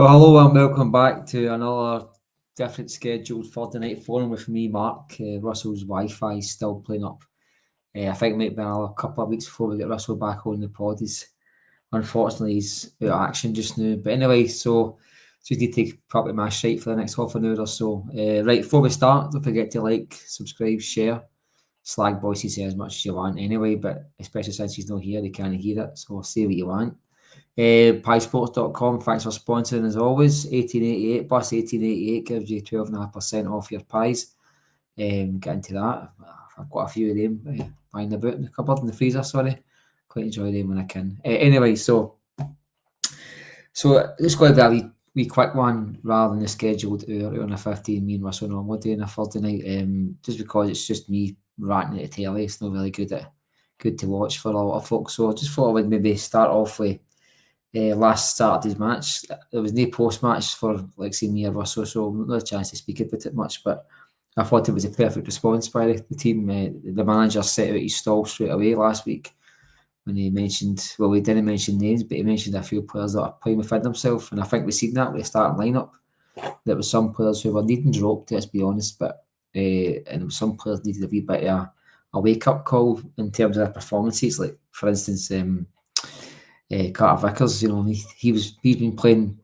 Well, hello and welcome back to another different scheduled Thursday night forum with me, Marc. Russell's Wi-Fi is still playing up. I think it might be another couple of weeks before we get Russell back on the pod. Unfortunately, he's out of action just now. But anyway, so just need to take probably my shite for the next half an hour or so. Right, before we start, don't forget to like, subscribe, share. Slag Bhoycie say as much as you want anyway, but especially since he's not here, they can't hear it. So say what you want. Piesports.com, thanks for sponsoring as always. 1888 Bus 1888 gives you 12.5% off your pies. Get into that. I've got a few of them lying about in the cupboard, in the freezer, sorry. Quite enjoy them when I can. Anyway, so it's going to be a wee quick one rather than the scheduled hour and a 15 me and Russell normally do on a Thursday night, just because it's just me ranting at the telly. It's not really good to watch for a lot of folks. So I just thought I would maybe start off with last Saturday's match. There was no post-match for, say, me or Russell, so not a chance to speak about it much, but I thought it was a perfect response by the team. The manager set out his stall straight away last week when he mentioned, well, he didn't mention names, but he mentioned a few players that are playing within themselves, and I think we've seen that with the starting lineup. There was some players who were needing dropped, let's be honest, but and some players needed a wee bit of a wake-up call in terms of their performances, like, for instance, Carter Vickers, he's been playing,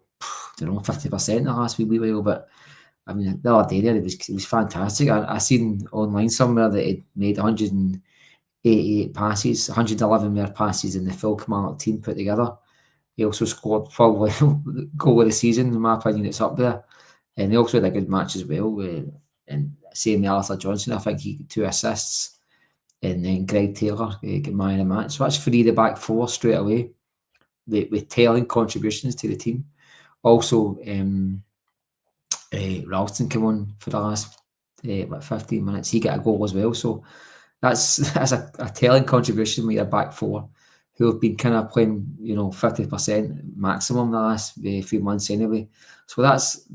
50% the last wee while, but I mean, the other day there, it was fantastic. I seen online somewhere that he'd made 188 passes, 111 more passes than the full Kilmarnock team put together. He also scored probably goal of the season, in my opinion. It's up there, and he also had a good match as well. And same with Arthur Johnson, I think he got 2 assists, and then Greg Taylor got man of the match. So that's 3 the back 4 straight away, with telling contributions to the team. Also, Ralston came on for the last 15 minutes. He got a goal as well. So that's a telling contribution with your back 4, who have been kind of playing, 50% maximum the last few months anyway. So that's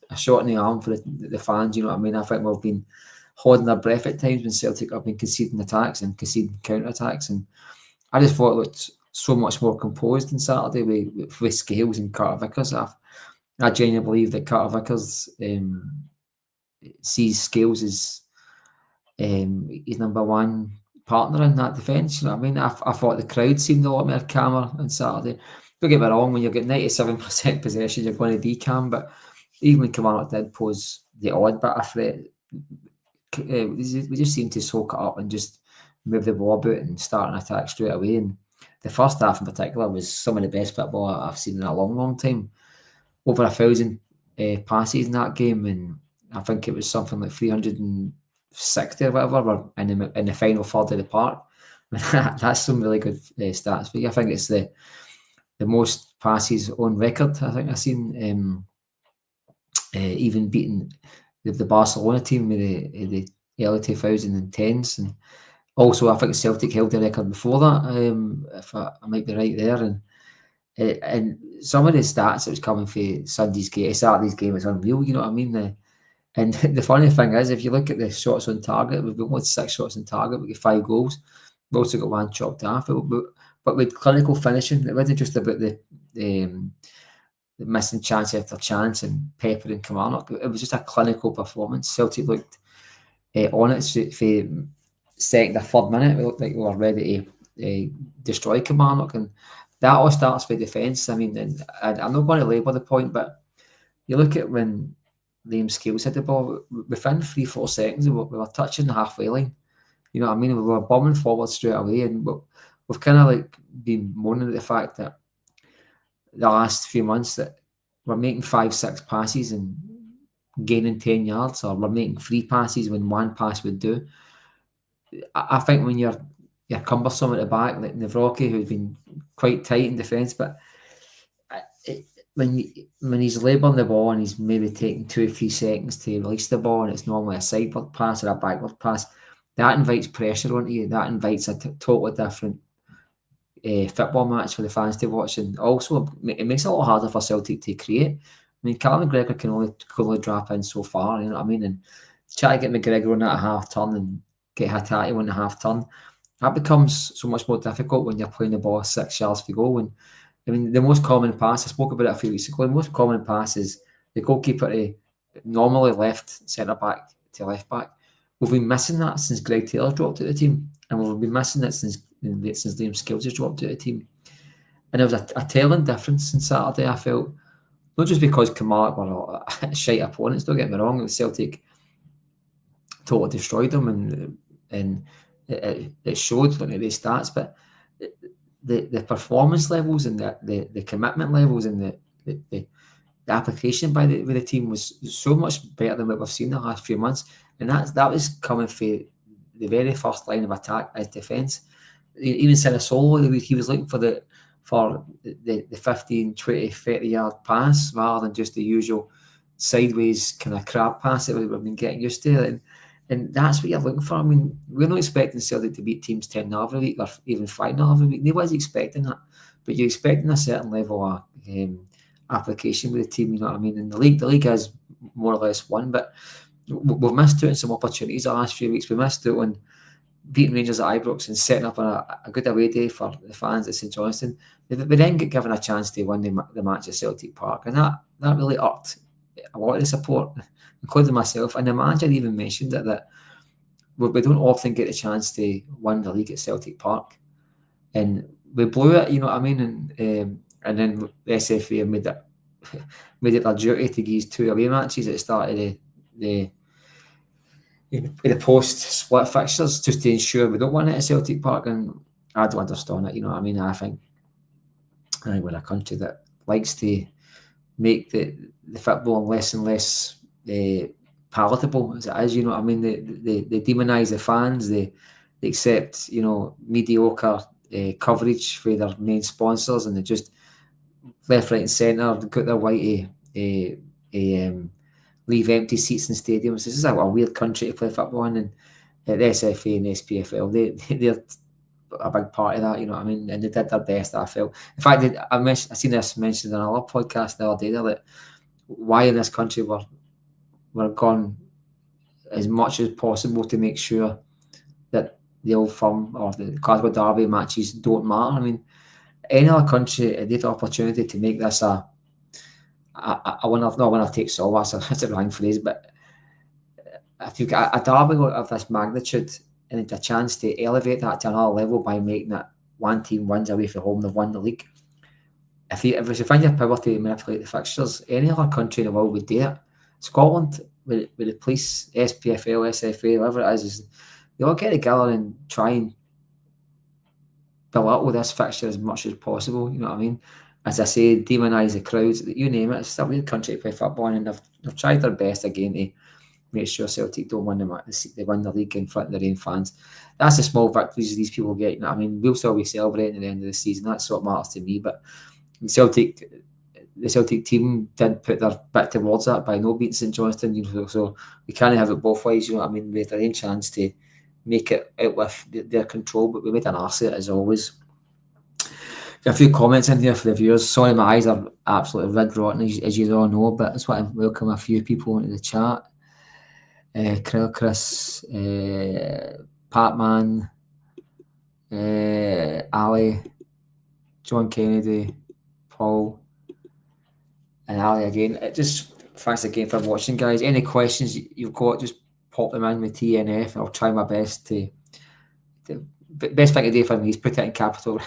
a shot in the arm for the fans. You know what I mean? I think we've been holding our breath at times when Celtic have been conceding attacks and conceding counter-attacks. And I just thought it looked so much more composed on Saturday with Scales and Carter Vickers. I genuinely believe that Carter Vickers sees Scales as his number one partner in that defence. You know what I mean? I thought the crowd seemed a lot more calmer on Saturday. Don't get me wrong, when you get 97% possession, you're going to be calm, but even when Kilmarnock did pose the odd bit of threat, we just seemed to soak it up and just move the ball about and start an attack straight away. And the first half in particular was some of the best football I've seen in a long, long time. Over 1,000 passes in that game, and I think it was something like 360 or whatever were in the final third of the park. That's some really good stats. But I think it's the most passes on record, I think I've seen, even beating the Barcelona team with the early 2010s. And also, I think Celtic held the record before that, if I might be right there. And some of the stats that was coming for Saturday's game is unreal, you know what I mean? And the funny thing is, if you look at the shots on target, we've got only 6 shots on target, we've got 5 goals. We've also got 1 chopped off. But with clinical finishing, it wasn't just about the missing chance after chance and peppering Kilmarnock. It was just a clinical performance. Celtic looked on it for second or third minute. We looked like we were ready to destroy Kilmarnock, and that all starts with defence. I mean, and I'm not going to labour the point, but you look at when Liam Scales had the ball, within 3-4 seconds, we were touching the halfway line. You know what I mean? We were bombing forward straight away, and we've kind of been moaning at the fact that the last few months that we're making 5-6 passes and gaining 10 yards, or we're making 3 passes when 1 pass would do. I think when you're cumbersome at the back, like Navrocki, who's been quite tight in defence, but when he's labouring the ball and he's maybe taking 2 or 3 seconds to release the ball, and it's normally a sideward pass or a backward pass, that invites pressure onto you. That invites a totally different football match for the fans to watch, and also it makes it a lot harder for Celtic to create. I mean, Callum McGregor can only drop in so far, you know what I mean? And try to get McGregor on that half turn and get Hattati on the half turn, that becomes so much more difficult when you're playing the ball 6 yards to go. And I mean, the most common pass, I spoke about it a few weeks ago, the most common pass is the goalkeeper to normally left centre-back to left-back. We've been missing that since Greg Taylor dropped out of the team, and we've been missing it since Liam Skills has dropped out of the team. And there was a telling difference on Saturday, I felt. Not just because Kilmarnock were shite opponents, don't get me wrong, Celtic totally destroyed them, and it showed looking at the stats, but the performance levels and the commitment levels and the application by the team was so much better than what we've seen the last few months, and that was coming for the very first line of attack as defence. Even Solo, he was looking for the 15, 20, 30 yard pass rather than just the usual sideways kind of crab pass that we've been getting used to. And that's what you're looking for. I mean, we're not expecting Celtic to beat teams 10-0 every week or even 5-0 every week. Nobody's expecting that. But you're expecting a certain level of application with the team, you know what I mean? And the league has more or less won, but we've missed out on some opportunities the last few weeks. We missed out on beating Rangers at Ibrox and setting up a good away day for the fans at St Johnstone. We then get given a chance to win the match at Celtic Park, and that really irked a lot of the support, including myself. And the manager even mentioned that we don't often get the chance to win the league at Celtic Park, and we blew it, you know what I mean? And then the SFA made it their duty to give 2 away matches at the start of the post-split fixtures just to ensure we don't win it at Celtic Park, and I don't understand it, you know what I mean? I think we're a country that likes to make the football less and less palatable as it is, you know what I mean? They demonise the fans, they accept, you know, mediocre coverage for their main sponsors, and they just left, right and centre got their way to leave empty seats in stadiums. This is a weird country to play football in, and the SFA and the SPFL, they're a big part of that, you know what I mean? And they did their best, I felt. In fact, I seen this mentioned in another podcast the other day there, that why in this country we're gone as much as possible to make sure that the Old Firm or the Glasgow Derby matches don't matter. I mean, any other country, they had the opportunity to make this a winner takes all. That's a wrong phrase, but I think a derby of this magnitude, and it's a chance to elevate that to another level by making it one team wins away from home, they've won the league. If you find your power to manipulate the fixtures, any other country in the world would do it. Scotland, with the police, SPFL, SFA, whatever it is, they all get together and try and belittle this fixture as much as possible, you know what I mean? As I say, demonise the crowds, you name it. It's a weird country to play football in, and they've tried their best again to make sure Celtic don't win they win the league in front of their own fans. That's the small victories these people get, you know what I mean? We'll still be celebrating at the end of the season. That's what matters to me. But the Celtic team did put their bit towards that by no beating St Johnstone, you know, so we can't have it both ways, you know what I mean? We had our own chance to make it out with their control, but we made an arse of it as always. Got a few comments in here for the viewers. Sorry, my eyes are absolutely red rotten, as you all know, but that's why I welcome a few people into the chat. Krill Chris, Patman, Ali, John Kennedy, Paul, and Ali again. Thanks again for watching, guys. Any questions you've got, just pop them in with TNF, and I'll try my best to best thing to do for me is put it in capital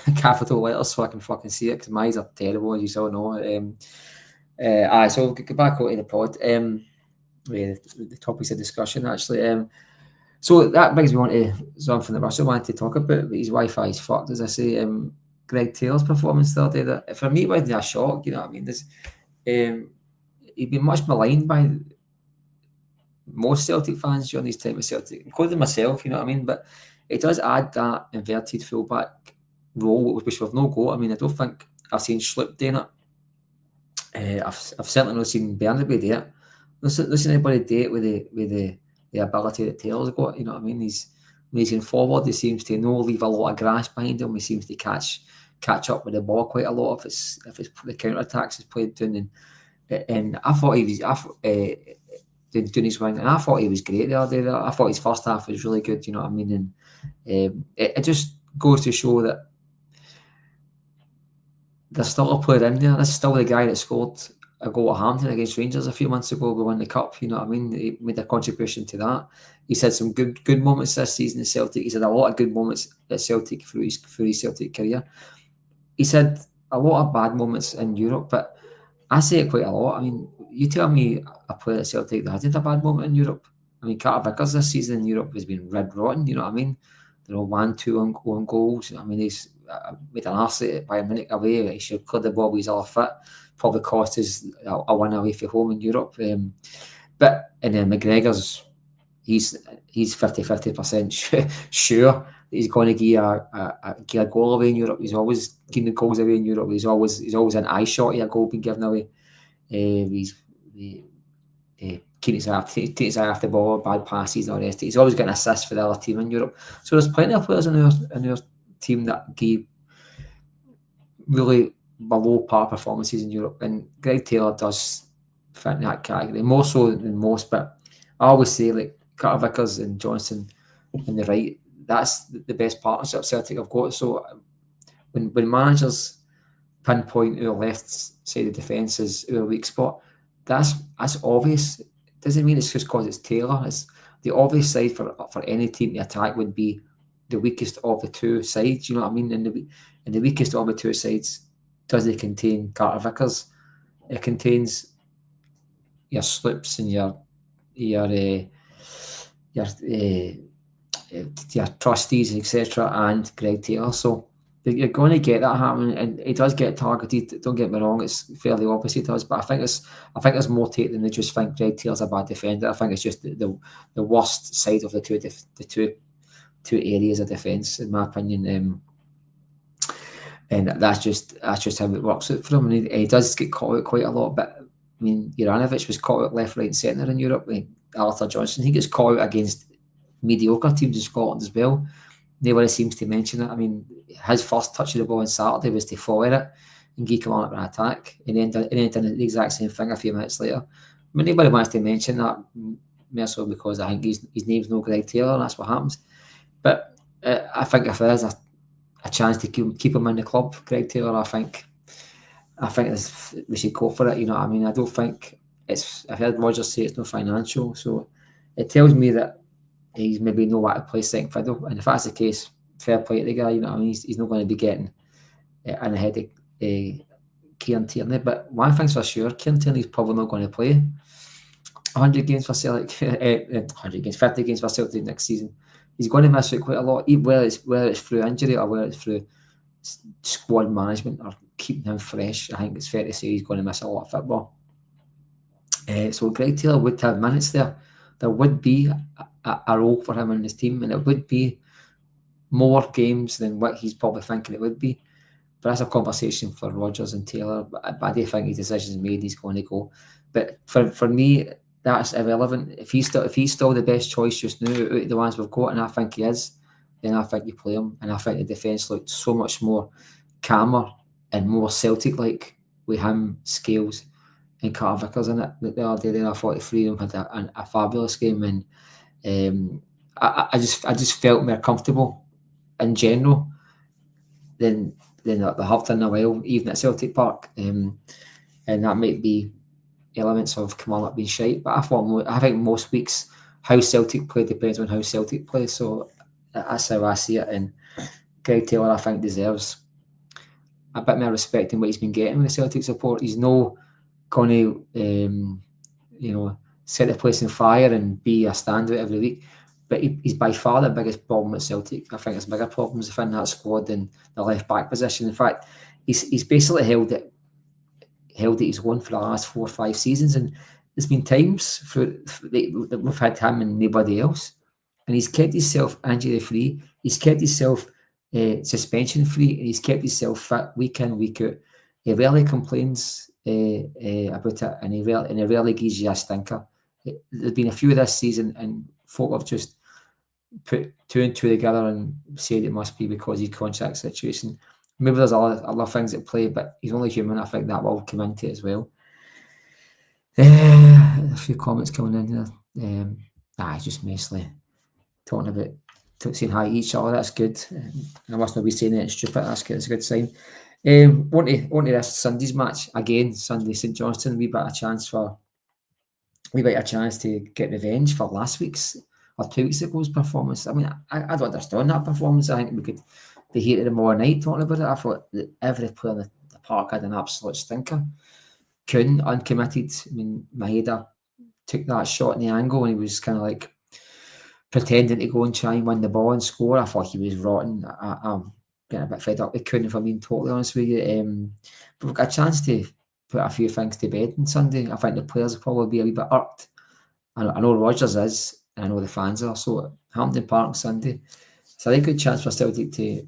letters so I can fucking see it, because my eyes are terrible, as you all know. So we'll get back out to the pod. The topics of discussion, actually. So that brings me on to something that Russell wanted to talk about, but his Wi-Fi is fucked, as I say. Greg Taylor's performance the other day, that for me it wasn't a shock, you know what I mean? He'd been much maligned by most Celtic fans during his time with Celtic, including myself, you know what I mean? But it does add that inverted fullback role, which we've no got. I mean, I don't think I've seen Schlupp doing it. I've certainly not seen Bernabei do it. Listen anybody do it with the ability that Taylor's got, you know what I mean? When he's going forward, he seems to leave a lot of grass behind him. He seems to catch up with the ball quite a lot if it's the counter attacks is played down. And I thought he was doing his wing, and I thought he was great the other day. I thought his first half was really good, you know what I mean? And it just goes to show that there's still a player in there. This is still the guy that scored a goal at Hampden against Rangers a few months ago. We won the cup. You know what I mean? He made a contribution to that. He's had some good moments this season at Celtic. He's had a lot of good moments at Celtic through his Celtic career. He's had a lot of bad moments in Europe, but I say it quite a lot. I mean, you tell me a player at Celtic that hasn't a bad moment in Europe. I mean, Carter Vickers this season in Europe has been red rotten. You know what I mean? They're all 1-2 on goals. I mean, he's made an arse at it by a minute away. He should clear the ball. He's all fit. Probably cost us a win away from home in Europe. But and then McGregor's, he's 50% sure that he's going to give a goal away in Europe. He's always giving the goals away in Europe. He's always an eye shot of a goal being given away. He's keeping his eye off the ball, bad passes, and all the rest. He's always getting assists for the other team in Europe. So there's plenty of players in our team that give really below par performances in Europe, and Greg Taylor does fit in that category, more so than most. But I always say, like, Carter Vickers and Johnson on the right, that's the best partnership Celtic have got. So when managers pinpoint our left side of defence as our weak spot, that's obvious. It doesn't mean it's just because it's Taylor. It's the obvious side for any team to attack would be the weakest of the two sides. You know what I mean? And the weakest of the two sides doesn't contain Carter Vickers. It contains your Slips and your trustees, etc., and Greg Taylor. So you're going to get that happening, and he does get targeted. Don't get me wrong; it's fairly obvious he does. But I think there's more to it than they just think Greg Taylor's a bad defender. I think it's just the worst side of the two areas of defence, in my opinion. And that's just how it works out for him. And he does get caught out quite a lot. But I mean, Juranovic was caught out left, right, and centre in Europe. Like Arthur Johnson, he gets caught out against mediocre teams in Scotland as well. Nobody seems to mention it. I mean, his first touch of the ball on Saturday was to follow it and geek him on an attack, and then done the exact same thing a few minutes later. I mean, nobody wants to mention that, more so because I think his name's no Greg Taylor, and that's what happens. But I think if there is a chance to keep him in the club, Greg Taylor, I think we should go for it. You know what I mean? I don't think I've heard Rodgers say it's no financial, so it tells me that he's maybe know what to play second fiddle. And if that's the case, fair play to the guy. You know what I mean? He's not going to be getting in ahead of Kieran Tierney. But one thing's for sure, Kieran Tierney's probably not going to play 100 games for Celtic, 50 games for Celtic next season. He's going to miss out quite a lot, whether it's through injury or whether it's through squad management or keeping him fresh. I think it's fair to say he's going to miss a lot of football. So Greg Taylor would have minutes there. There would be a role for him in his team, and it would be more games than what he's probably thinking it would be. But that's a conversation for Rodgers and Taylor. But I do think his decision's made. He's going to go. But for me, that's irrelevant. If he's still the best choice just now out of the ones we've got, and I think he is, then I think you play him. And I think the defence looked so much more calmer and more Celtic-like with him, Scales, and Carter Vickers in it. The other day, I thought the three of them had a fabulous game, and I just felt more comfortable in general than they have done in a while, even at Celtic Park. And that might be elements of Kamala being shite, but I think most weeks how Celtic play depends on how Celtic play. So that's how I see it. And Greg Taylor, I think, deserves a bit more respect in what he's been getting with the Celtic support. He's no going to, set the place on fire and be a standout every week. But he's by far the biggest problem at Celtic. I think there's bigger problems within that squad than the left back position. In fact, he's basically held it his own for the last 4 or 5 seasons, and there's been times that we've had him and nobody else, and he's kept himself injury free. He's kept himself suspension free, and he's kept himself fit week in, week out. He rarely complains about it, and he rarely gives you a stinker. There's been a few this season, and folk have just put 2 and 2 together and said it must be because of his contract situation. Maybe there's other things at play, but he's only human. I think that will come into it as well. A few comments coming in here. It's just mostly talking about saying hi to each other. That's good. I must not be saying it stupid. That's good. It's a good sign. On to this Sunday's match again. Sunday, St Johnstone. We got a chance to get revenge for last week's or 2 weeks ago's performance. I mean, I don't understand that performance. I think we could be here tomorrow night talking about it. I thought that every player in the park had an absolute stinker. Kuhn, uncommitted. I mean, Maeda took that shot in the angle and he was kind of like pretending to go and try and win the ball and score. I thought he was rotten. I'm getting a bit fed up with Kuhn, if I'm being totally honest with you. But we've got a chance to put a few things to bed on Sunday. I think the players will probably be a wee bit irked. I know Rodgers is, and I know the fans are. So Hampden Park Sunday, it's a very good chance for Celtic to,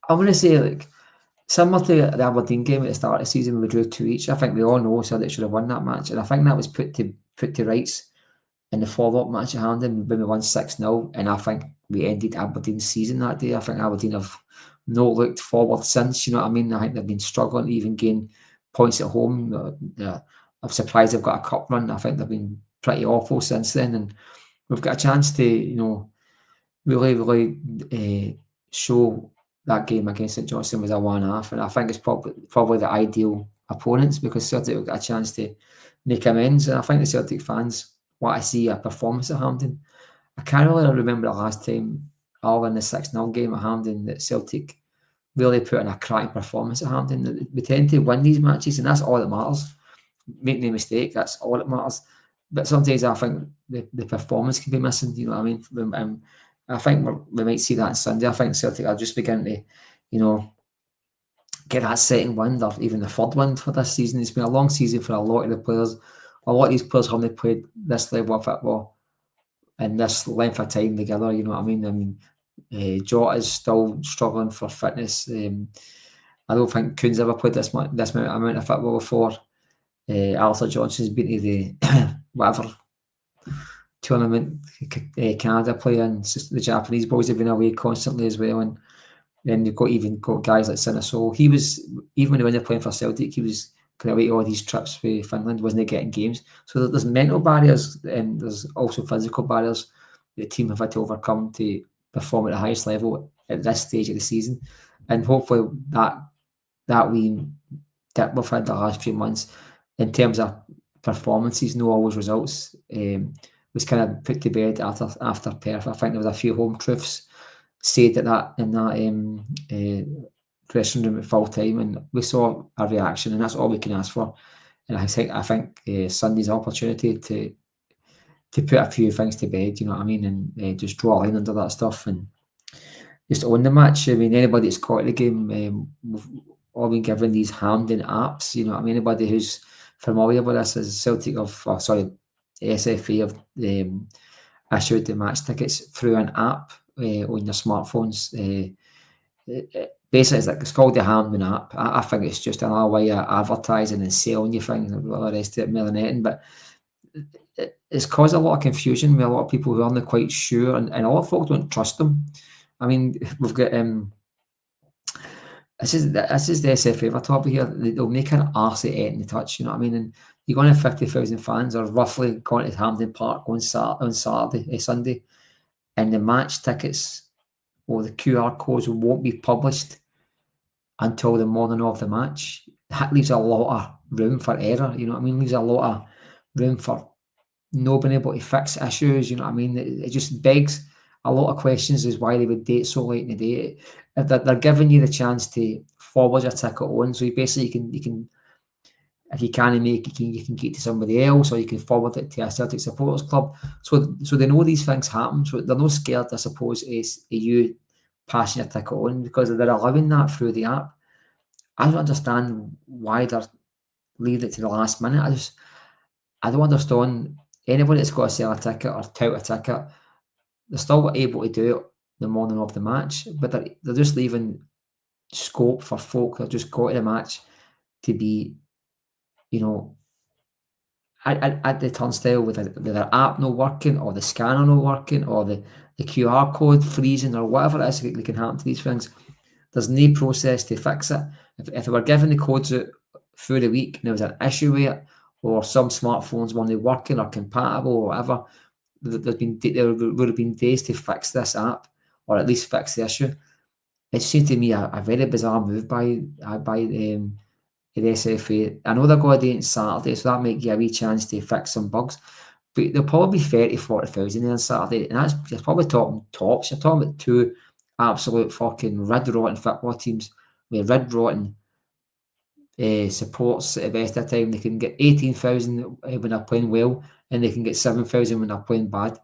I want to say, like, similar to the Aberdeen game at the start of the season, we drew 2 each. I think we all know Celtic should have won that match, and I think that was put to rights in the follow-up match at Hampden when we won 6-0, and I think we ended Aberdeen's season that day. I think Aberdeen have not looked forward since, you know what I mean? I think they've been struggling to even gain points at home. I'm surprised they've got a cup run. I think they've been pretty awful since then, and we've got a chance to, really show that game against St Johnstone was a one-half, and I think it's probably the ideal opponents because Celtic have got a chance to make amends, and I think the Celtic fans want to see a performance at Hampden. I can't really remember the last time, other than the 6-0 game at Hampden, that Celtic really put in a cracking performance at Hampden. We tend to win these matches, and that's all that matters. Make no mistake, that's all that matters. But sometimes I think the performance can be missing, you know what I mean? I think we might see that on Sunday. I think Celtic are just beginning to, get that second wind or even the third wind for this season. It's been a long season for a lot of the players. A lot of these players haven't played this level of football and this length of time together, you know what I mean? Jota is still struggling for fitness. I don't think Kuhn's ever played this amount of football before. Arthur Johnson's been to the whatever tournament Canada playing. The Japanese boys have been away constantly as well, and then you've got guys like Sinisol. He was, even when they're playing for Celtic, he was kind of away all these trips for Finland, wasn't getting games. So there's mental barriers and there's also physical barriers the team have had to overcome to perform at the highest level at this stage of the season, and hopefully that we dip we've had the last few months in terms of performances, no always results, was kind of put to bed after Perth. I think there was a few home truths said in that dressing room at full time, and we saw a reaction, and that's all we can ask for. And I think Sunday's opportunity to put a few things to bed, you know what I mean, and just draw a line under that stuff and just own the match. I mean, anybody that's caught the game, we've all been given these Hampden apps, you know what I mean. Anybody who's familiar with this is Celtic SFA have issued the match tickets through an app on your smartphones. Basically, it's called the Hampden app. I think it's just another way of advertising and selling you things and all the rest of it, more than anything. But it's caused a lot of confusion with a lot of people who aren't quite sure, and a lot of folk don't trust them. I mean, we've got this is the SFA we're talking here. They'll make an arse at it in the touch, you know what I mean? And you're going to have 50,000 fans, or roughly, going to Hampden Park on Sunday, and the match tickets or the QR codes won't be published until the morning of the match. That leaves a lot of room for error, you know what I mean? Leaves a lot of room for not being able to fix issues, you know what I mean? It just begs a lot of questions as why they would date so late in the day. They're giving you the chance to forward your ticket on, so you can if you can't make it, you can get to somebody else, or you can forward it to a Celtic supporters club. So they know these things happen, so they're not scared, I suppose, of you passing your ticket on, because they're allowing that through the app. I don't understand why they're leaving it to the last minute. I don't understand anybody that's got to sell a ticket or tout a ticket. They're still able to do it the morning of the match, but they're just leaving scope for folk that just go to the match to be, at the turnstile with their app not working, or the scanner not working, or the QR code freezing, or whatever it is that can happen to these things. There's no process to fix it. If they were given the codes out through the week and there was an issue with it, or some smartphones weren't working or compatible or whatever, there would have been days to fix this app, or at least fix the issue. it seemed to me a very bizarre move by the SFA. I know they're going to do it on Saturday, so that might give a wee chance to fix some bugs. But there'll probably be 30,000-40,000 there on Saturday, and you're probably talking tops. You're talking about two absolute fucking red-rotten football teams with red-rotten supports at the best of the time. They can get 18,000 when they're playing well, and they can get 7,000 when they're playing bad.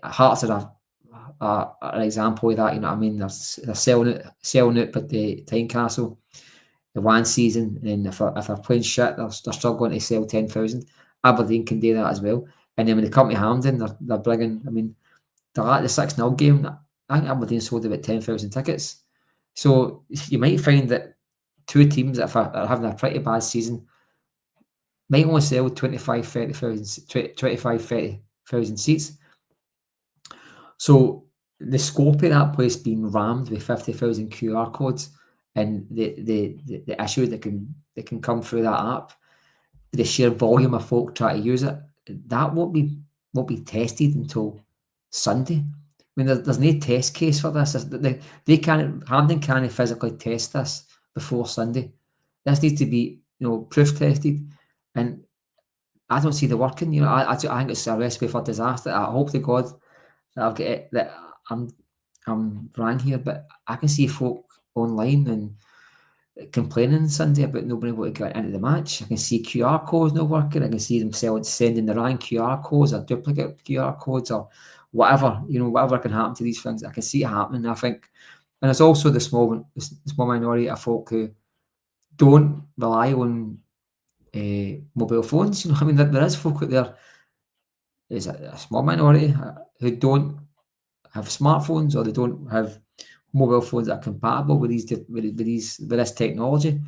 Hearts are an example of that. You know what I mean? They're selling it, but the Tynecastle, the one season, and if they're playing shit, they're struggling to sell 10,000. Aberdeen can do that as well. And then when they come to Hampden, they're bringing. I mean, they're at the 6-0 game. I think Aberdeen sold about 10,000 tickets. So you might find that two teams that are having a pretty bad season might only sell 25,000-30,000 seats. So the scope of that place being rammed with 50,000 QR codes, and the issue that can come through that app, the sheer volume of folk trying to use it, that won't be tested until Sunday. I mean, there's no test case for this. Hampden can't physically test this before Sunday. This needs to be, proof tested, and I don't see the working. I think it's a recipe for disaster. I hope to God that I've got it, that I'm wrong here, but I can see folk online and complaining Sunday about nobody able to get into the match. I can see QR codes not working. I can see them sending the wrong QR codes or duplicate QR codes or whatever. Whatever can happen to these things. I can see it happening, I think. And it's also the small minority of folk who don't rely on mobile phones. I mean, there is folk out there. There's a small minority who don't have smartphones, or they don't have mobile phones that are compatible with this technology. I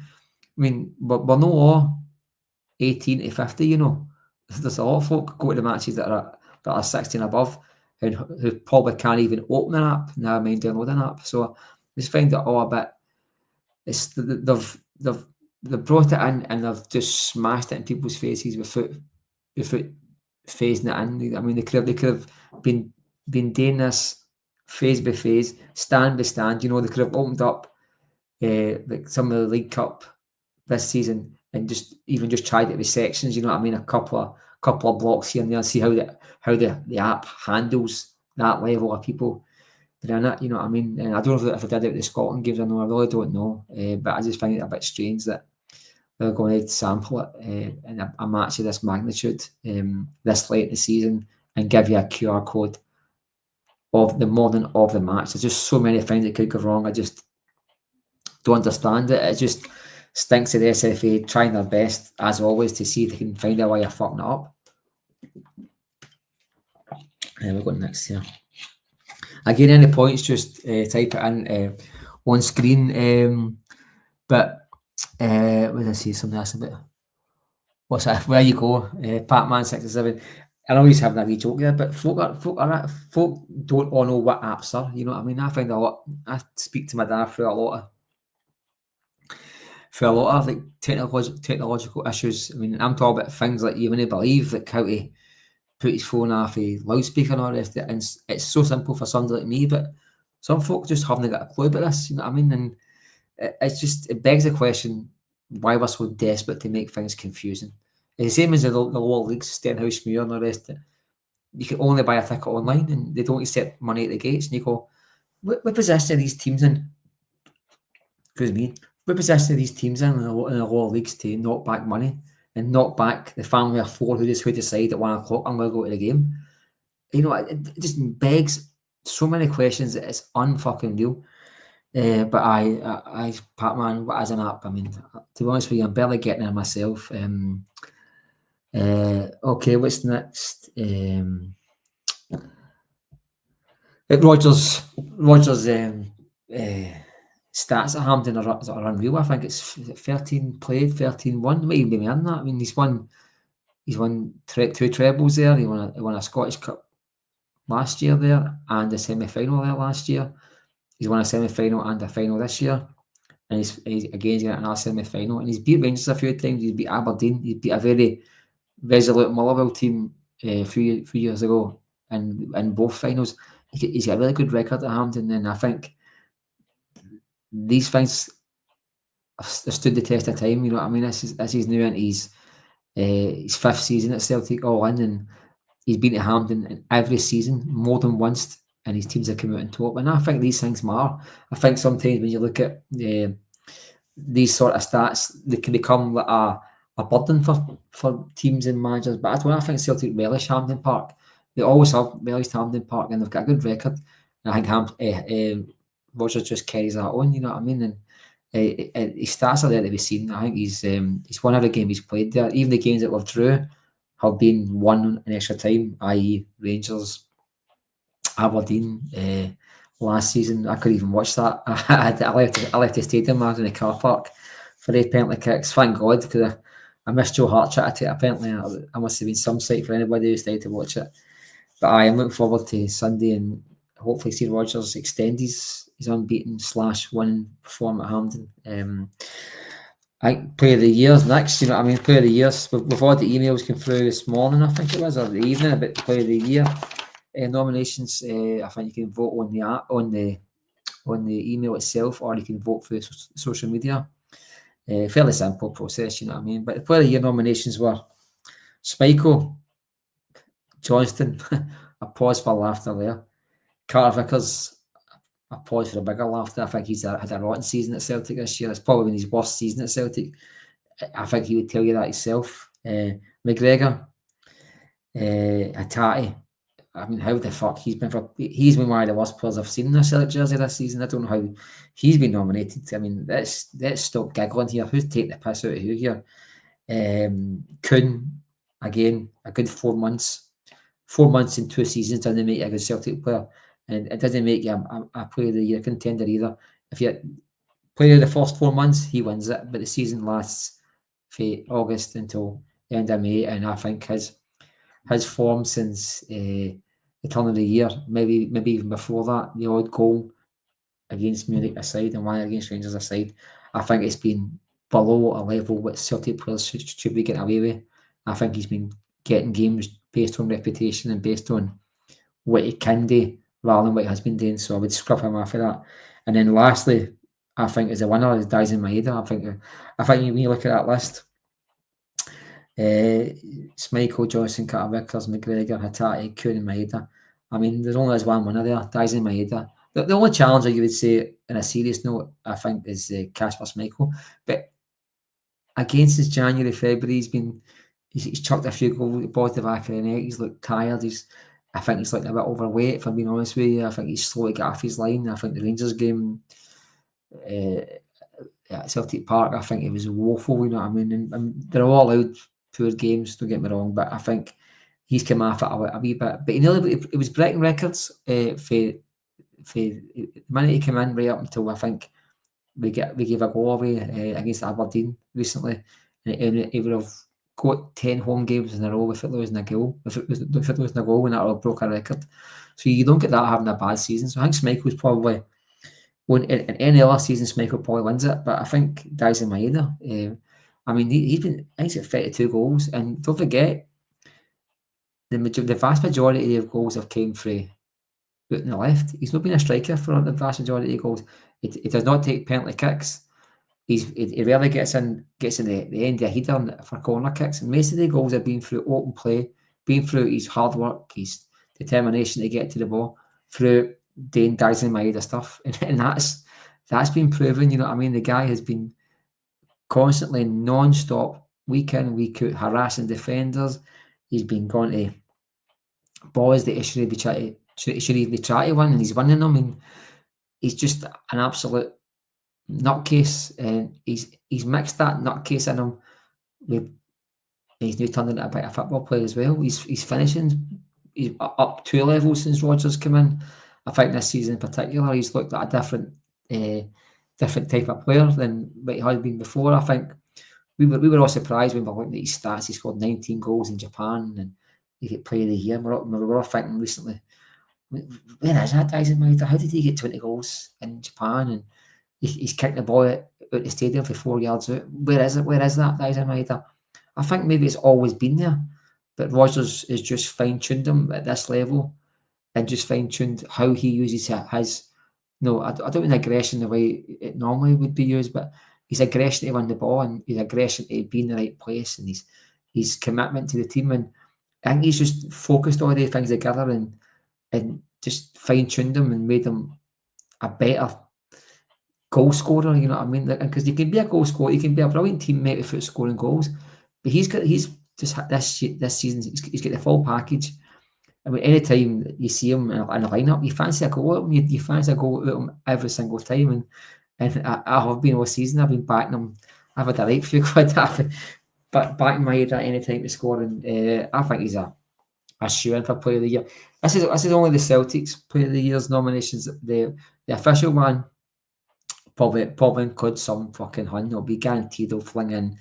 mean, but we're not all 18 to 50. There's a lot of folk go to the matches that are 16 above who probably can't even open an app, never mind download an app. So I just find it all a bit. They've brought it in and they've just smashed it in people's faces without phasing it in. I mean, they could have been doing this phase by phase, stand by stand. They could have opened up like some of the League Cup this season and just tried it with sections. You know what I mean? A couple of blocks here and there, and see how the app handles that level of people in it. You know what I mean? And I don't know if I did it with the Scotland games. I really don't know. But I just find it a bit strange that they're going to sample it in a match of this magnitude this late in the season and give you a QR code of the morning of the match. There's just so many things that could go wrong. I just don't understand it. It just stinks of the SFA trying their best, as always, to see if they can find a way of fucking it up. We've got next here. Again, any points, just type it in on screen. But what did I see? Something else about what's that? Where you go, Pac-Man 67. I know he's having a wee joke there, but folk don't all know what apps are. You know what I mean? I find a lot. I speak to my dad through a lot of like technological issues. I mean, I'm talking about things like you wouldn't believe, like how to put his phone off a loudspeaker and all the rest of it. And it's so simple for somebody like me, but some folk just haven't got a clue about this. You know what I mean? And it begs the question why we're so desperate to make things confusing. It's the same as the lower leagues, Stenhouse Muir and the rest of it. You can only buy a ticket online and they don't accept money at the gates. And you go, what position are these teams in? Excuse me. What position are these teams in the lower leagues to knock back money and knock back the family of four who decide at 1 o'clock I'm going to go to the game? It just begs so many questions that it's unfucking real. But I Pac-Man as an app, I mean, to be honest with you, I'm barely getting it myself. Okay, what's next? Rodgers stats at Hampden are unreal. I think it's 13 played, 13 won. Might even be more than that. I mean, he's won 2 trebles there. He won a Scottish Cup last year there and a semi-final there last year. He's won a semi-final and a final this year, and he's again got another semi-final. And he's beat Rangers a few times. He's beat Aberdeen. He beat a very resolute Motherwell team a few years ago, and in both finals. He's got a really good record at Hampden, and I think these things have stood the test of time. You know what I mean? This is now into his 5th season at Celtic all in, and he's been to Hampden in every season more than once, and his teams have come out on top. And I think these things matter. I think sometimes when you look at these sort of stats, they can become like a burden for teams and managers. But that's when I think Celtic relish Hampden Park. They always have relished Hampden Park, and they've got a good record. And I think Rodgers just carries that on. You know what I mean? And his stats are there to be seen. I think he's won every game he's played there. Even the games that we've drew have been won in extra time, i.e. Rangers, Aberdeen. Last season, I couldn't even watch that. I left the stadium. I was in the car park for 8 penalty kicks. Thank God, because I missed Joe Hart trying to take a penalty. I must have been some sight for anybody who stayed to watch it. But I am looking forward to Sunday and hopefully see Rodgers extend his unbeaten /winning form at Hampden. I think Player of the Year's next. You know what I mean? Player of the Year's. We've had the emails come through this morning, I think it was, or the evening, about Player of the Year nominations. I think you can vote on the app, on the email itself, or you can vote through social media. Fairly simple process, you know what I mean? But the Player of the Year nominations were Schmeichel, Johnston, a pause for laughter there. Carter Vickers, a pause for a bigger laughter. I think he's had a rotten season at Celtic this year. It's probably been his worst season at Celtic. I think he would tell you that himself. McGregor, Hatate. I mean, how the fuck he's been one of the worst players I've seen in a Celtic jersey this season. I don't know how he's been nominated. I mean, let's stop giggling here. Who's taking the piss out of who here? Kuhn, again, a good 4 months. 4 months in 2 seasons doesn't make you a good Celtic player, and it doesn't make you a Player of the Year contender either. If you play the first 4 months, he wins it, but the season lasts from August until the end of May, and I think his form since the turn of the year, maybe even before that, the odd goal against Munich aside and one against Rangers aside, I think it's been below a level what Celtic players should be getting away with. I think he's been getting games based on reputation and based on what he can do rather than what he has been doing. So I would scrub him off of that. And then lastly, I think as a winner is Daisen Maeda. I think when you look at that list, Schmeichel, Johnson, Carter Vickers, McGregor, Hatate, Kuhn and Maeda. I mean, there's only one winner there, Daisen Maeda. The only challenger you would say in a serious note, I think, is Kasper Schmeichel. But against his January, February, he's chucked a few goals at the back of the net. He's looked tired. I think he's looking a bit overweight, if I'm being honest with you. I think he's slow to get off his line. I think the Rangers game at Celtic Park, I think it was woeful, you know what I mean? And they're all out poor games, don't get me wrong, but I think he's come off it a wee bit. But it was breaking records for the minute he came in right up until I think we gave a goal away against Aberdeen recently, and he would have got 10 home games in a row without losing a goal. Without losing a goal, when that would have broke a record. So you don't get that having a bad season. So I think Schmeichel's probably, in any other season, Schmeichel probably wins it. But I think Daisen Maeda, I mean, he's at 32 goals, and don't forget, the vast majority of goals have came through out on the left. He's not been a striker for the vast majority of goals. He does not take penalty kicks. He rarely gets in the end of a header for corner kicks. And most of the goals have been through open play, been through his hard work, his determination to get to the ball, through doing Daisen Maeda stuff. And that's been proven, you know what I mean? The guy has been constantly non-stop, week in, week out, harassing defenders. He's been going to balls that he shouldn't be trying to win, and he's winning them. And he's just an absolute nutcase, and he's mixed that nutcase in him with, he's now turned into a bit of football player as well. He's finishing, he's up 2 levels since Rodgers came in. I think this season in particular, he's looked at a different type of player than what he had been before. I think we were all surprised when we were looking at his stats. He scored 19 goals in Japan, and he get Player of the Year. We were all thinking recently, where is that Daisen Maeda? How did he get 20 goals in Japan? And he's kicked the ball out the stadium for 4 yards out. Where is it? Where is that Daisen Maeda? I think maybe it's always been there, but Rodgers has just fine-tuned him at this level, and just fine-tuned how he uses his no, I don't mean aggression the way it normally would be used, but his aggression to win the ball and his aggression to be in the right place and his commitment to the team. And I think he's just focused all the things together and just fine-tuned them and made them a better goal scorer, you know what I mean? Because you can be a goal scorer, you can be a brilliant teammate without scoring goals, but he's just had this season, he's got the full package. I mean, anytime you see him in a lineup, you fancy a goal at him, you fancy a goal at him every single time. And I have been all season, I've been backing him. I've had a right few quid, but backing my head at any time to score. And I think he's a shoe-in for Player of the Year. This is only the Celtics Player of the Year's nominations. The official one probably includes some fucking hun. It'll be guaranteed they'll fling in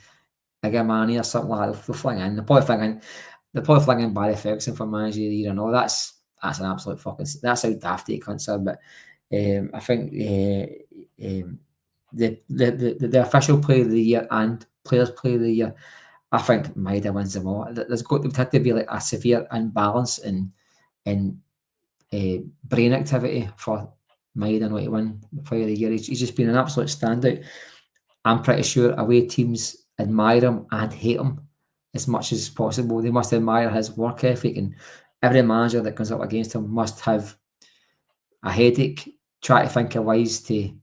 Igamani or something like that. They'll fling in. They'll probably fling in Barry Ferguson for Manager of the Year and all. That's an absolute fucking. That's how daft it concerned. But I think the official Player of the Year and Players Player of the Year, I think Maeda wins them all. There's had to be like a severe imbalance in brain activity for Maeda not to win Player of the Year. He's just been an absolute standout. I'm pretty sure away teams admire him and hate him as much as possible. They must admire his work ethic, and every manager that comes up against him must have a headache trying to think of ways to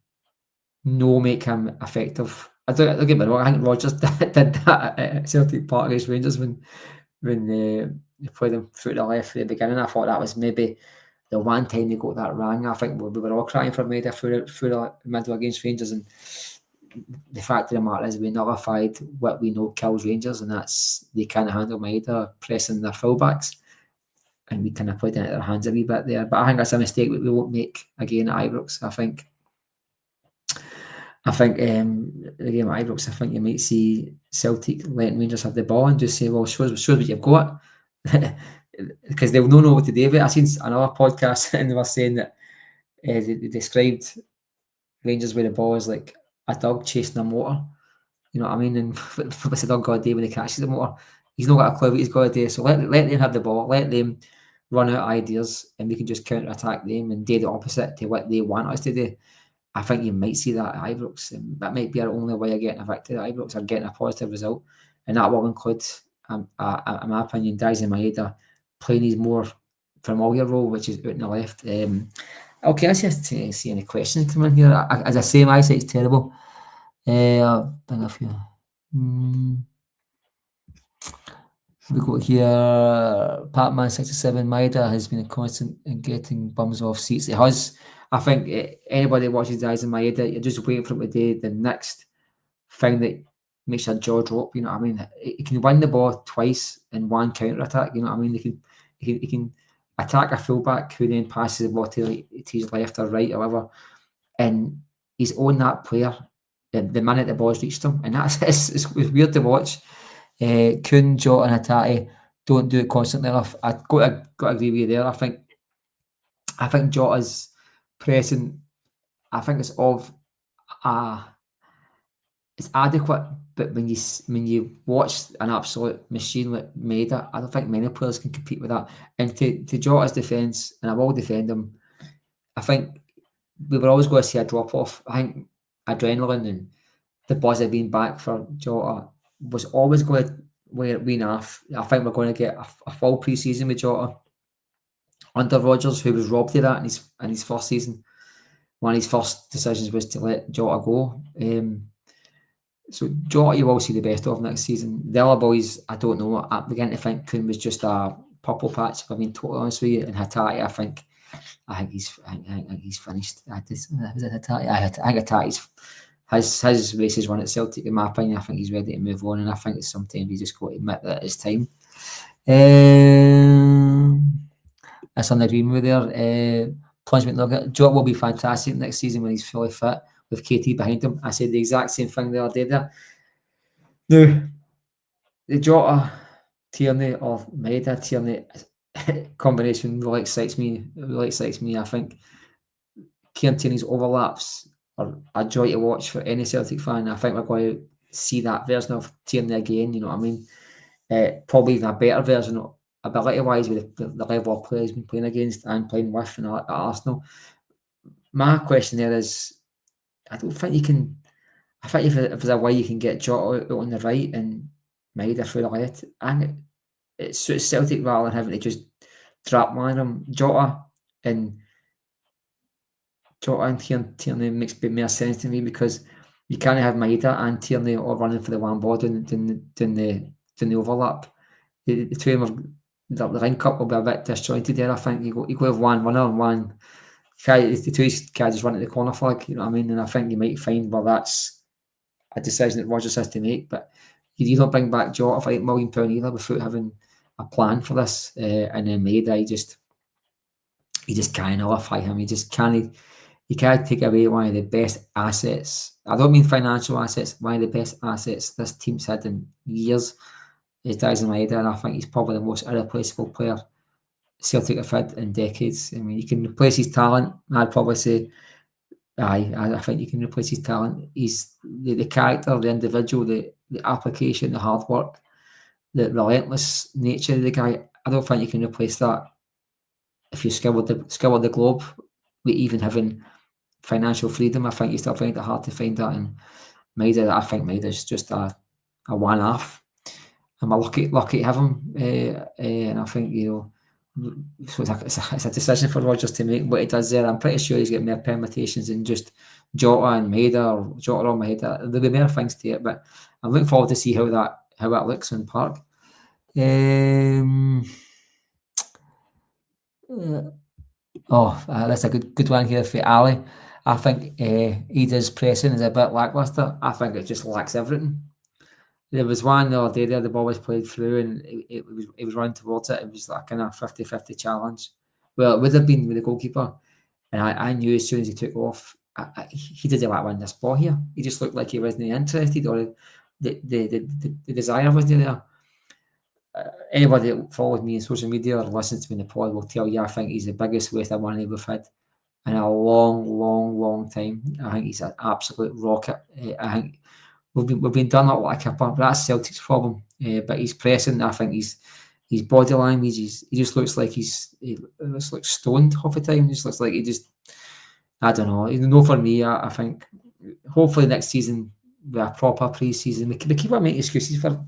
make him effective. I don't get me wrong, I think Rodgers did that at Celtic Park against Rangers when they played him through the left at the beginning. I thought that was maybe the one time they got that wrong. I think we were all crying for Maeda through the middle against Rangers, and the fact of the matter is we nullified what we know kills Rangers, and that's they can't handle Maeda pressing their fullbacks, and we kind of played into their hands a wee bit there. But I think that's a mistake we won't make again at Ibrox. I think the game at Ibrox, I think you might see Celtic letting Rangers have the ball and just say, well, show us what you've got. Because they'll know what to do with it. I seen another podcast and they were saying that they described Rangers with the ball as like a dog chasing a motor. You know what I mean? And what's a dog got to do when he catches the motor? He's not got a clue what he's got to do. So let them have the ball, let them run out ideas, and we can just counter attack them and do the opposite to what they want us to do. I think you might see that at Ibrox, and that might be our only way of getting a victory at Ibrox or getting a positive result, and that will include, in my opinion, Daizen Maeda playing his more familiar role, which is out on the left. Okay, let's just see any questions come in here. As I say, my eyesight's terrible. I'll bring a few. We got here, Patman67, Maeda has been a constant in getting bums off seats. It has. I think anybody watches Daizen Maeda, you're just waiting for him to do the next thing that makes your jaw drop. You know what I mean? He can win the ball twice in one counter attack. You know what I mean? He can attack a fullback who then passes the ball to his left or right or whatever, and he's on that player the minute the ball's reached him, and that's it's weird to watch. Kun, Jota, and Hatate don't do it constantly enough. I've got to agree with you there. I think Jota's pressing, I think it's it's adequate, but when you watch an absolute machine like Maeda, I don't think many players can compete with that. And to Jota's defence, and I will defend him, I think we were always going to see a drop off. I think adrenaline and the buzz of being back for Jota was always going to wean off. I think we're going to get a full pre-season with Jota under Rodgers, who was robbed of that in his first season. One of his first decisions was to let Jota go. So Jota, you will see the best of next season. The other boys, I don't know. I begin to think Kun was just a purple patch, if I'm being totally honest with you. And Hatate, I think he's finished. Was it Hatate? I think Hatate's his race is run at Celtic, in my opinion. I think he's ready to move on, and I think it's sometimes you just got to admit that it's time. That's on the agreement with there. Plunge McNugget. Jota will be fantastic next season when he's fully fit with KT behind him. I said the exact same thing the other day there. Now, the Jota Tierney or Maeda Tierney combination really excites me. I think Kieran Tierney's overlaps are a joy to watch for any Celtic fan. I think we're going to see that version of Tierney again, you know what I mean? Probably even a better version, ability-wise, with the level of players he's been playing against and playing with at Arsenal. my question there is, I don't think you can. I think if there's a way you can get Jota out on the right and Maida through the left, I think it suits Celtic rather than having to just trap line him. Jota and Tierney makes a bit more sense to me, because you can't have Maida and Tierney all running for the one ball doing the overlap. The two of them, the link up will be a bit disjointed there. I think you go have one runner and one. The two guys just run at the corner flag, you know what I mean? And I think you might find, well, that's a decision that Rodgers has to make. But you don't bring back Jota for £8 million either without having a plan for this. And then Maida, you just can't nullify him. You can't take away one of the best assets. I don't mean financial assets. One of the best assets this team's had in years is Dyson Maida, and I think he's probably the most irreplaceable player Celtic have had in decades. I mean, you can replace his talent. I'd probably say, I think you can replace his talent. He's the character, the individual, the application, the hard work, the relentless nature of the guy. I don't think you can replace that if you scoured the globe with even having financial freedom. I think you still find it hard to find that. And I think Maida's just a one-off. And we're lucky to have him. And I think, so it's a decision for Rodgers to make what he does there. I'm pretty sure he's got more permutations than just Jota and Maida or Jota or Maida. There'll be more things to it, but I'm looking forward to see how that looks in Park. That's a good one here for Ali. I think Ida's pressing is a bit lacklustre. I think it just lacks everything. There was one the other day there, the ball was played through and it was running towards it. It was like a kind of 50-50 challenge. Well, it would have been with the goalkeeper. And I knew as soon as he took off, he didn't like win this ball here. He just looked like he wasn't interested, or the desire wasn't there. Anybody that follows me on social media or listens to me in the pod will tell you I think he's the biggest waste of money we've had in a long time. I think he's an absolute rocket. I think we've been done up like a kipper, but that's Celtic's problem. But he's pressing. I think his body language, he just looks like he looks like stoned half the time. He just looks like I don't know. No, for me, I think hopefully next season with a proper pre-season, we keep on making excuses for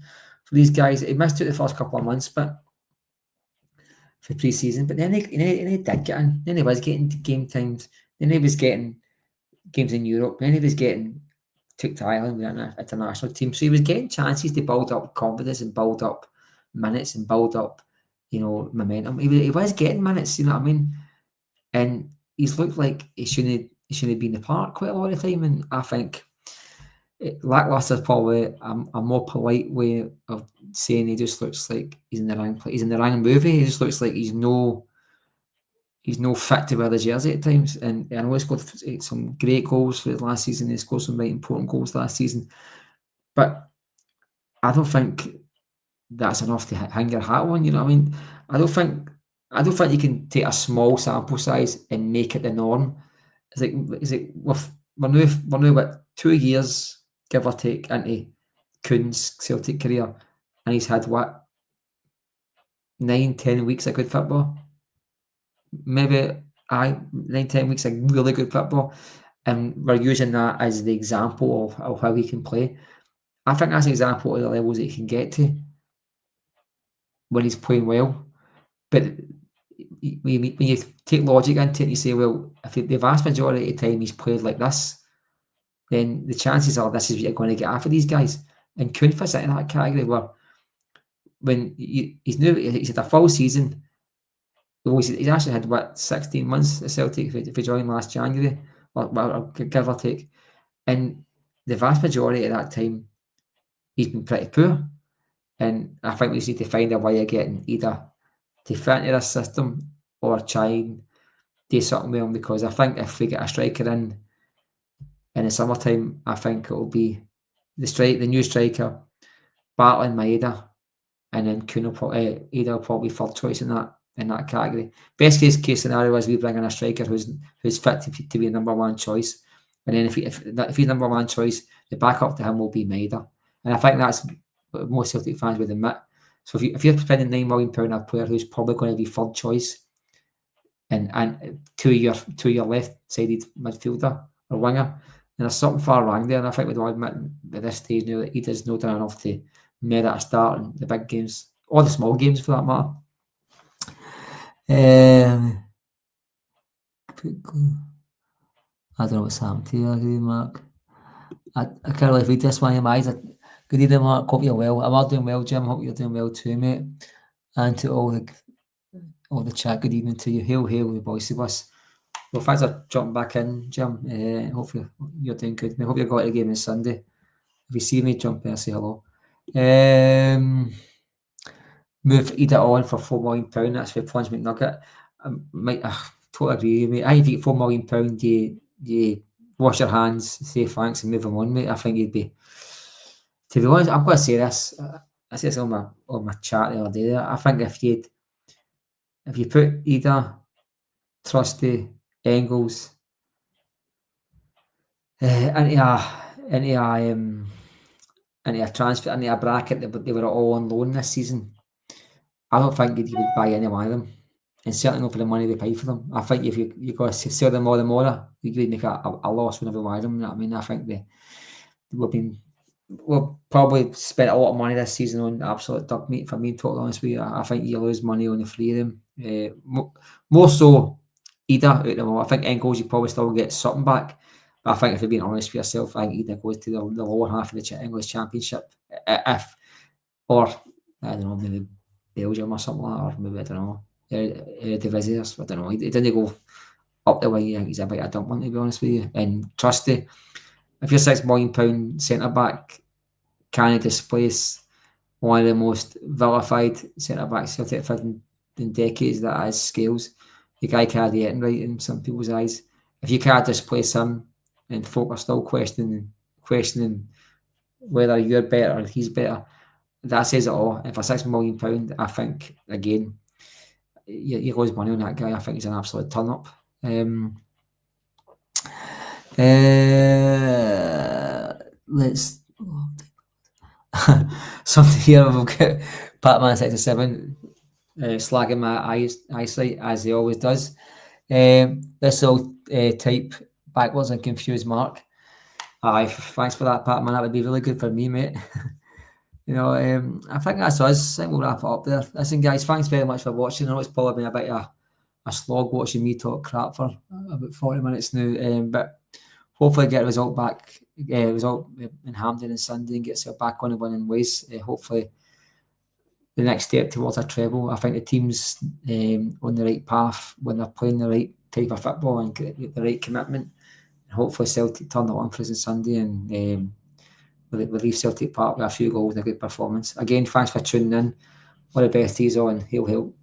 these guys. He missed it the first couple of months, but for pre-season. But then he did get in. Then he was getting game times. Then he was getting games in Europe. Then he was getting took to Ireland with an international team. So he was getting chances to build up confidence and build up minutes and build up, momentum. He was getting minutes, you know what I mean? And he's looked like he shouldn't be in the park quite a lot of the time. And I think lacklustre is probably a more polite way of saying he just looks like he's in the wrong movie. He just looks like he's no fit to wear the jersey at times. And I know he scored some great goals for last season. He scored some right important goals last season. But I don't think that's enough to hang your hat on, you know what I mean? I don't think you can take a small sample size and make it the norm. It's like we're now what, 2 years, give or take, into Kuhn's Celtic career, and he's had 9-10 weeks of good football. Maybe 9-10 weeks of really good football, and we're using that as the example of how he can play. I think that's an example of the levels that he can get to when he's playing well. But when you take logic into it and you say, well, if the vast majority of the time he's played like this, then the chances are this is what you're going to get after these guys. And Kuhn fits in that category where when he's had a full season. He's actually had 16 months at Celtic if he joined last January, or give or take. And the vast majority of that time, he's been pretty poor. And I think we just need to find a way of getting either to fit into this system or try and do something with him, because I think if we get a striker in the summertime, I think it will be the new striker battling Maeda, and then Kuhn will probably third choice in that category. Best case scenario is we bring in a striker who's fit to be a number one choice, and then if he's number one choice, the backup to him will be Maeda. And I think that's what most Celtic fans would admit. So if you're spending £9 million on a player who's probably going to be third choice, and two-year left-sided midfielder or winger. And there's something far wrong there, and I think we'd all admit at this stage now that he does not done enough to merit a start in the big games, or the small games for that matter. I don't know what's happened to you, I agree, Mark. I can't really read this one in my eyes. Good evening, Mark. Hope you're well. I'm all doing well, Jim. Hope you're doing well too, mate. And to all the chat, good evening to you. Hail, the Bhoycie Bus. Well, thanks for jumping back in, Jim. Hopefully you're doing good. I hope you got to the game on Sunday. If you see me, jump in and say hello. Move Ida on for £4 million. That's for Plunge McNugget. I totally agree with you, mate. I think you get £4 million, you wash your hands, say thanks, and move them on, mate. I think you'd be. To be honest, I'm going to say this. I said this on my chat the other day. I think if you put Ida, Trusty, Engels into a transfer, into a bracket, but they were all on loan this season, I don't think you would buy any one of them, and certainly not for the money they pay for them. I think if you got to sell them all tomorrow, you could make a loss whenever you buy them. You know what I mean? I think we'll probably spent a lot of money this season on absolute duck meat. For me, totally honest with you, I think you lose money on the three of them. More so Ida out of them all. I think Engels you probably still get something back. But I think if you're being honest with yourself, I think Ida goes to the lower half of the English Championship. Or I don't know, maybe Belgium or something like that, or maybe I don't know, Divisions. I don't know. He didn't go up the way. I think he's a bit of a dump one, to be honest with you. And Trusty, if you're £6 million centre back, can he displace one of the most vilified centre backs Celtic have had in decades? That has scales. The guy can't do anything right in some people's eyes. If you can't displace him, and folk are still questioning whether you're better or he's better, that says it all. And for £6 million, I think again, you lose money on that guy. I think he's an absolute turn up. Let's something here. We've got Batman 67 slagging my eyesight as he always does. This will type backwards and confuse Mark. Aye, thanks for that, Batman. That would be really good for me, mate. You know, I think that's us. I think we'll wrap it up there. Listen, guys, thanks very much for watching. I know it's probably been a bit of a slog watching me talk crap for about 40 minutes now, but hopefully get a result in Hampden on Sunday and get us back on the winning ways. Hopefully the next step towards a treble. I think the team's on the right path when they're playing the right type of football and get the right commitment. And hopefully Celtic turn it on for us on Sunday and we'll leave Celtic Park with a few goals and a good performance. Again, thanks for tuning in. All the best to you all and hail.